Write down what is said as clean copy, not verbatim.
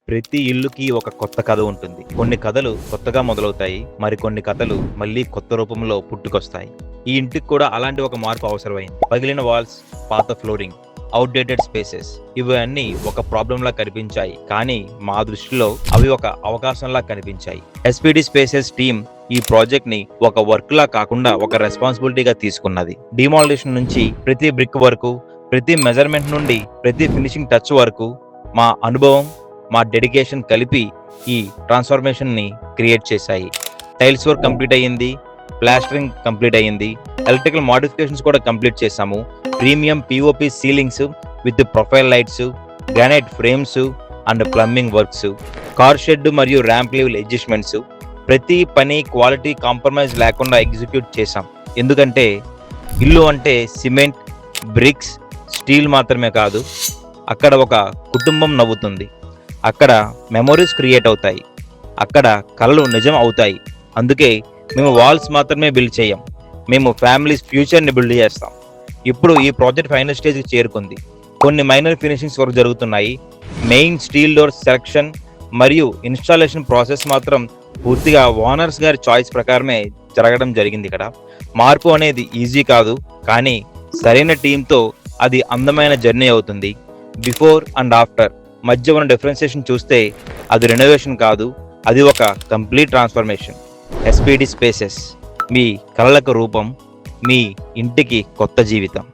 ప్రతి ఇల్లుకి ఒక కొత్త కథ ఉంటుంది. కొన్ని కథలు కొత్తగా మొదలవుతాయి. మరికొన్ని కథలు మళ్ళీ కొత్త రూపంలో పుట్టుకొస్తాయి. ఈ ఇంటికి కూడా అలాంటి ఒక మార్పు అవసరమైంది. పగిలిన వాల్స్, పాత ఫ్లోరింగ్, అవుట్డేటెడ్ స్పేసెస్ ఇవన్నీ ఒక ప్రాబ్లంలా కనిపించాయి. కానీ మా దృష్టిలో అవి ఒక అవకాశంలా కనిపించాయి. ఎస్పీడీ స్పేసెస్ టీమ్ ఈ ప్రాజెక్ట్ ని ఒక వర్క్ లా కాకుండా ఒక రెస్పాన్సిబిలిటీగా తీసుకున్నది. డిమాలిషన్ నుంచి ప్రతి బ్రిక్ వరకు, ప్రతి మెజర్మెంట్ నుండి ప్రతి ఫినిషింగ్ టచ్ వరకు మా అనుభవం, మా డెడికేషన్ కలిపి ఈ ట్రాన్స్ఫర్మేషన్ ని క్రియేట్ చేశాయి. టైల్స్ వర్క్ కంప్లీట్ అయ్యింది, ప్లాస్టరింగ్ కంప్లీట్ అయ్యింది, ఎలక్ట్రికల్ మోడిఫికేషన్స్ కూడా కంప్లీట్ చేశాము. Premium POP ceilings with profile lights, granite frames and plumbing works, car shed మరియు ర్యాంప్ లెవెల్ అడ్జస్ట్మెంట్స్, ప్రతి పని క్వాలిటీ కాంప్రమైజ్ లేకుండా ఎగ్జిక్యూట్ చేశాం. ఎందుకంటే ఇల్లు అంటే సిమెంట్, బ్రిక్స్, స్టీల్ మాత్రమే కాదు. అక్కడ ఒక కుటుంబం నవ్వుతుంది, అక్కడ మెమొరీస్ క్రియేట్ అవుతాయి, అక్కడ కళలు నిజం అవుతాయి. అందుకే మేము వాల్స్ మాత్రమే బిల్డ్ చేయం, మేము ఫ్యామిలీస్ ఫ్యూచర్ని బిల్డ్ చేస్తాం. ఇప్పుడు ఈ ప్రాజెక్ట్ ఫైనల్ స్టేజ్కి చేరుకుంది. కొన్ని మైనర్ ఫినిషింగ్స్ వరకు జరుగుతున్నాయి. మెయిన్ స్టీల్ డోర్ సెలక్షన్ మరియు ఇన్స్టాలేషన్ ప్రాసెస్ మాత్రం పూర్తిగా ఓనర్స్ గారి చాయిస్ ప్రకారమే జరగడం జరిగింది. ఇక్కడ మార్పు అనేది ఈజీ కాదు, కానీ సరైన టీంతో అది అందమైన జర్నీ అవుతుంది. బిఫోర్ అండ్ ఆఫ్టర్ మధ్య ఉన్న డిఫరెన్సియేషన్ చూస్తే అది రెనోవేషన్ కాదు, అది ఒక కంప్లీట్ ట్రాన్స్ఫర్మేషన్. ఎస్పీడీ స్పేసెస్ మీ కలలకు రూపం, మీ ఇంటికి కొత్త జీవితం.